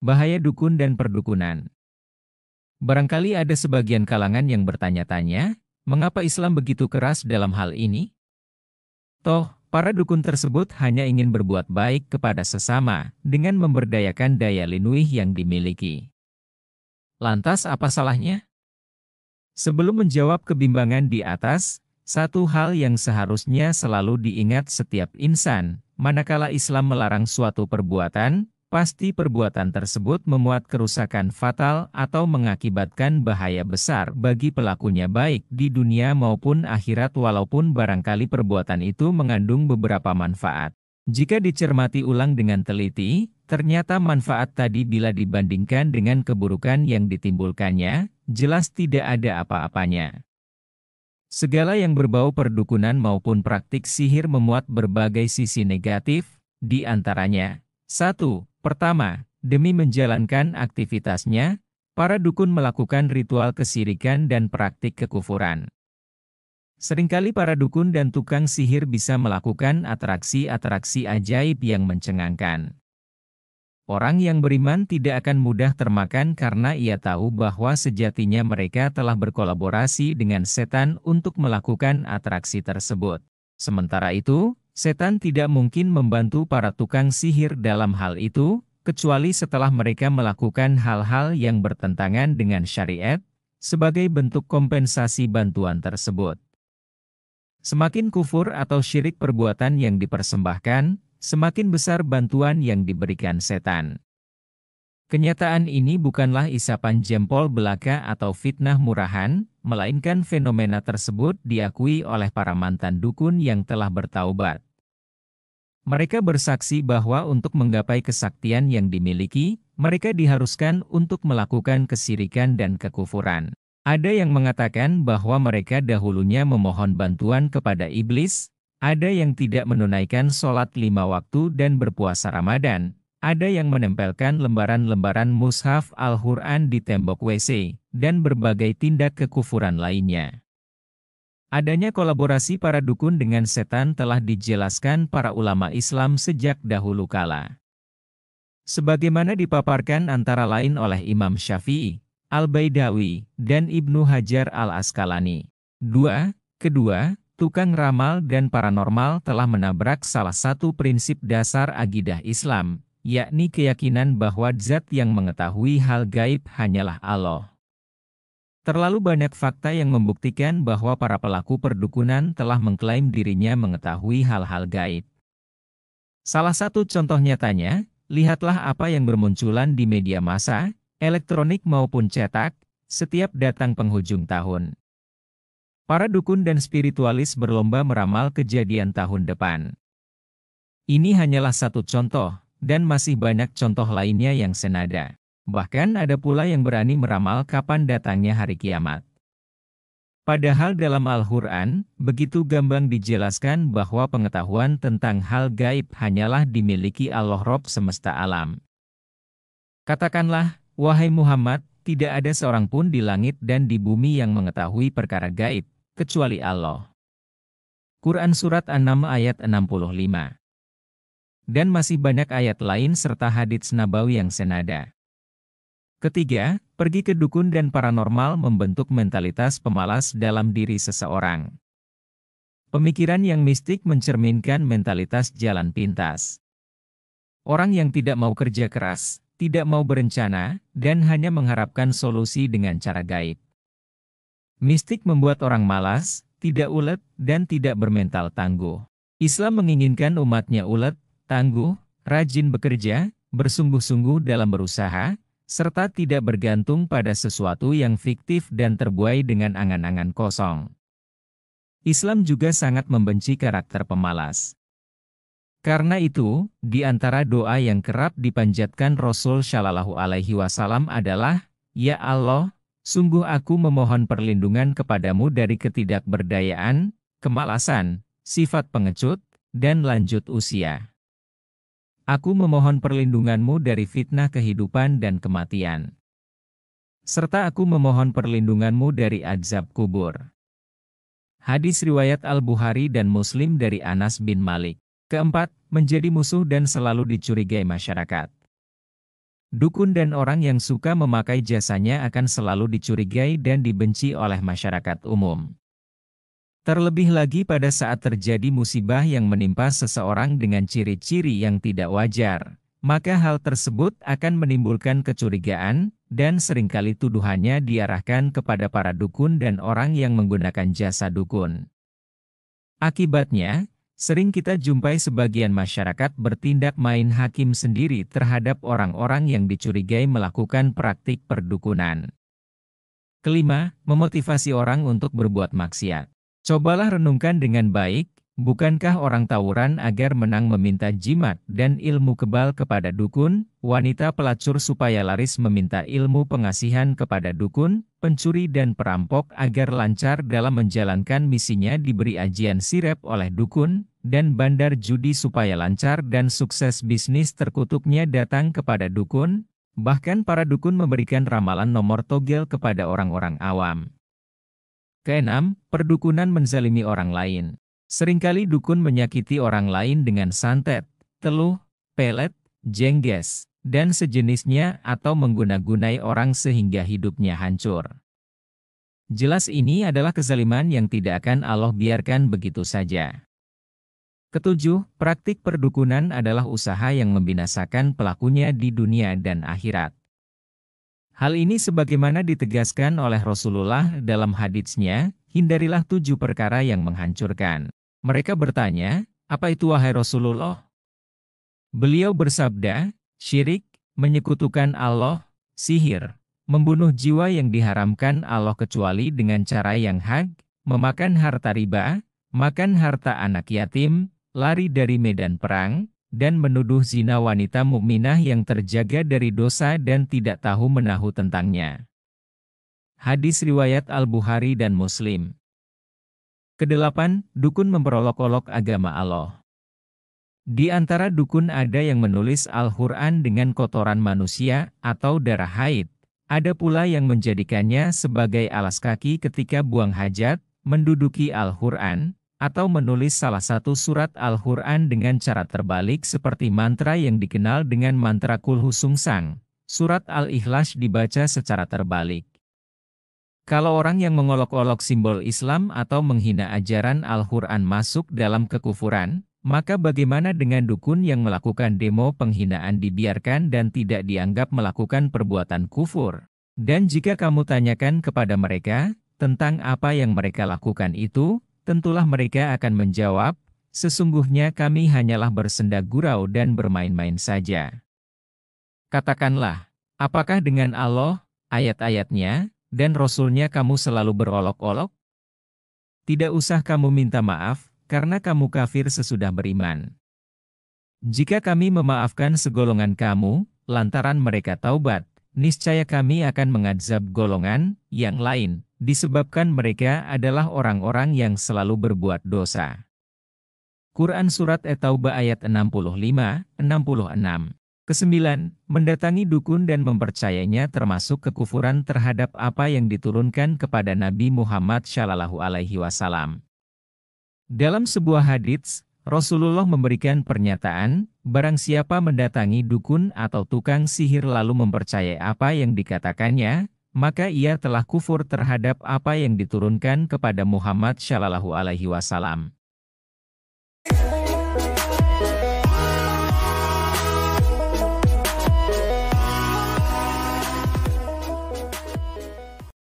Bahaya dukun dan perdukunan. Barangkali ada sebagian kalangan yang bertanya-tanya, mengapa Islam begitu keras dalam hal ini? Toh, para dukun tersebut hanya ingin berbuat baik kepada sesama, dengan memberdayakan daya linuih yang dimiliki. Lantas apa salahnya? Sebelum menjawab kebimbangan di atas, satu hal yang seharusnya selalu diingat setiap insan, manakala Islam melarang suatu perbuatan, pasti perbuatan tersebut memuat kerusakan fatal atau mengakibatkan bahaya besar bagi pelakunya baik di dunia maupun akhirat walaupun barangkali perbuatan itu mengandung beberapa manfaat. Jika dicermati ulang dengan teliti, ternyata manfaat tadi bila dibandingkan dengan keburukan yang ditimbulkannya, jelas tidak ada apa-apanya. Segala yang berbau perdukunan maupun praktik sihir memuat berbagai sisi negatif, di antaranya. 1. Pertama, demi menjalankan aktivitasnya, para dukun melakukan ritual kesirikan dan praktik kekufuran. Seringkali para dukun dan tukang sihir bisa melakukan atraksi-atraksi ajaib yang mencengangkan. Orang yang beriman tidak akan mudah termakan karena ia tahu bahwa sejatinya mereka telah berkolaborasi dengan setan untuk melakukan atraksi tersebut. Sementara itu, setan tidak mungkin membantu para tukang sihir dalam hal itu, kecuali setelah mereka melakukan hal-hal yang bertentangan dengan syariat, sebagai bentuk kompensasi bantuan tersebut. Semakin kufur atau syirik perbuatan yang dipersembahkan, semakin besar bantuan yang diberikan setan. Kenyataan ini bukanlah isapan jempol belaka atau fitnah murahan, melainkan fenomena tersebut diakui oleh para mantan dukun yang telah bertaubat. Mereka bersaksi bahwa untuk menggapai kesaktian yang dimiliki, mereka diharuskan untuk melakukan kesirikan dan kekufuran. Ada yang mengatakan bahwa mereka dahulunya memohon bantuan kepada iblis, ada yang tidak menunaikan sholat 5 waktu dan berpuasa Ramadan, ada yang menempelkan lembaran-lembaran mushaf Al-Quran di tembok WC, dan berbagai tindak kekufuran lainnya. Adanya kolaborasi para dukun dengan setan telah dijelaskan para ulama Islam sejak dahulu kala. Sebagaimana dipaparkan antara lain oleh Imam Syafi'i, Al-Baidawi, dan Ibnu Hajar Al-Asqalani. Kedua, tukang ramal dan paranormal telah menabrak salah satu prinsip dasar akidah Islam, yakni keyakinan bahwa zat yang mengetahui hal gaib hanyalah Allah. Terlalu banyak fakta yang membuktikan bahwa para pelaku perdukunan telah mengklaim dirinya mengetahui hal-hal gaib. Salah satu contoh nyatanya, lihatlah apa yang bermunculan di media massa, elektronik maupun cetak, setiap datang penghujung tahun. Para dukun dan spiritualis berlomba meramal kejadian tahun depan. Ini hanyalah satu contoh, dan masih banyak contoh lainnya yang senada. Bahkan ada pula yang berani meramal kapan datangnya hari kiamat. Padahal dalam Al-Quran, begitu gamblang dijelaskan bahwa pengetahuan tentang hal gaib hanyalah dimiliki Allah Rabb semesta alam. Katakanlah, wahai Muhammad, tidak ada seorang pun di langit dan di bumi yang mengetahui perkara gaib, kecuali Allah. Quran Surat An-Naml ayat 65. Dan masih banyak ayat lain serta hadits nabawi yang senada. Ketiga, pergi ke dukun dan paranormal membentuk mentalitas pemalas dalam diri seseorang. Pemikiran yang mistik mencerminkan mentalitas jalan pintas. Orang yang tidak mau kerja keras, tidak mau berencana, dan hanya mengharapkan solusi dengan cara gaib. Mistik membuat orang malas, tidak ulet, dan tidak bermental tangguh. Islam menginginkan umatnya ulet, tangguh, rajin bekerja, bersungguh-sungguh dalam berusaha, serta tidak bergantung pada sesuatu yang fiktif dan terbuai dengan angan-angan kosong. Islam juga sangat membenci karakter pemalas. Karena itu, di antara doa yang kerap dipanjatkan Rasul Shallallahu Alaihi Wasallam adalah, Ya Allah, sungguh aku memohon perlindungan kepadamu dari ketidakberdayaan, kemalasan, sifat pengecut, dan lanjut usia. Aku memohon perlindunganmu dari fitnah kehidupan dan kematian. Serta aku memohon perlindunganmu dari azab kubur. Hadis riwayat Al-Bukhari dan Muslim dari Anas bin Malik. Keempat, menjadi musuh dan selalu dicurigai masyarakat. Dukun dan orang yang suka memakai jasanya akan selalu dicurigai dan dibenci oleh masyarakat umum. Terlebih lagi pada saat terjadi musibah yang menimpa seseorang dengan ciri-ciri yang tidak wajar, maka hal tersebut akan menimbulkan kecurigaan, dan seringkali tuduhannya diarahkan kepada para dukun dan orang yang menggunakan jasa dukun. Akibatnya, sering kita jumpai sebagian masyarakat bertindak main hakim sendiri terhadap orang-orang yang dicurigai melakukan praktik perdukunan. Kelima, memotivasi orang untuk berbuat maksiat. Cobalah renungkan dengan baik, bukankah orang tawuran agar menang meminta jimat dan ilmu kebal kepada dukun, wanita pelacur supaya laris meminta ilmu pengasihan kepada dukun, pencuri dan perampok agar lancar dalam menjalankan misinya diberi ajian sirep oleh dukun, dan bandar judi supaya lancar dan sukses bisnis terkutuknya datang kepada dukun, bahkan para dukun memberikan ramalan nomor togel kepada orang-orang awam. Keenam, perdukunan menzalimi orang lain. Seringkali dukun menyakiti orang lain dengan santet, teluh, pelet, jengges, dan sejenisnya atau mengguna-gunai orang sehingga hidupnya hancur. Jelas ini adalah kezaliman yang tidak akan Allah biarkan begitu saja. Ketujuh, praktik perdukunan adalah usaha yang membinasakan pelakunya di dunia dan akhirat. Hal ini sebagaimana ditegaskan oleh Rasulullah dalam haditsnya, hindarilah 7 perkara yang menghancurkan. Mereka bertanya, apa itu wahai Rasulullah? Beliau bersabda, syirik, menyekutukan Allah, sihir, membunuh jiwa yang diharamkan Allah kecuali dengan cara yang hak, memakan harta riba, makan harta anak yatim, lari dari medan perang, dan menuduh zina wanita mukminah yang terjaga dari dosa dan tidak tahu menahu tentangnya. Hadis riwayat Al-Bukhari dan Muslim. Kedelapan, dukun memperolok-olok agama Allah. Di antara dukun ada yang menulis Al-Quran dengan kotoran manusia atau darah haid. Ada pula yang menjadikannya sebagai alas kaki ketika buang hajat, menduduki Al-Quran, atau menulis salah satu surat Al-Quran dengan cara terbalik seperti mantra yang dikenal dengan mantra Kulhu Sungsang. Surat Al-Ikhlas dibaca secara terbalik. Kalau orang yang mengolok-olok simbol Islam atau menghina ajaran Al-Quran masuk dalam kekufuran, maka bagaimana dengan dukun yang melakukan demo penghinaan dibiarkan dan tidak dianggap melakukan perbuatan kufur? Dan jika kamu tanyakan kepada mereka tentang apa yang mereka lakukan itu, tentulah mereka akan menjawab, sesungguhnya kami hanyalah bersenda gurau dan bermain-main saja. Katakanlah, apakah dengan Allah, ayat-ayatnya, dan Rasul-Nya kamu selalu berolok-olok? Tidak usah kamu minta maaf, karena kamu kafir sesudah beriman. Jika kami memaafkan segolongan kamu, lantaran mereka taubat, niscaya kami akan mengazab golongan yang lain, disebabkan mereka adalah orang-orang yang selalu berbuat dosa. Quran Surat At-Taubah ayat 65-66. Kesembilan, mendatangi dukun dan mempercayainya termasuk kekufuran terhadap apa yang diturunkan kepada Nabi Muhammad SAW. Dalam sebuah hadits, Rasulullah memberikan pernyataan, barang siapa mendatangi dukun atau tukang sihir lalu mempercayai apa yang dikatakannya, maka ia telah kufur terhadap apa yang diturunkan kepada Muhammad SAW.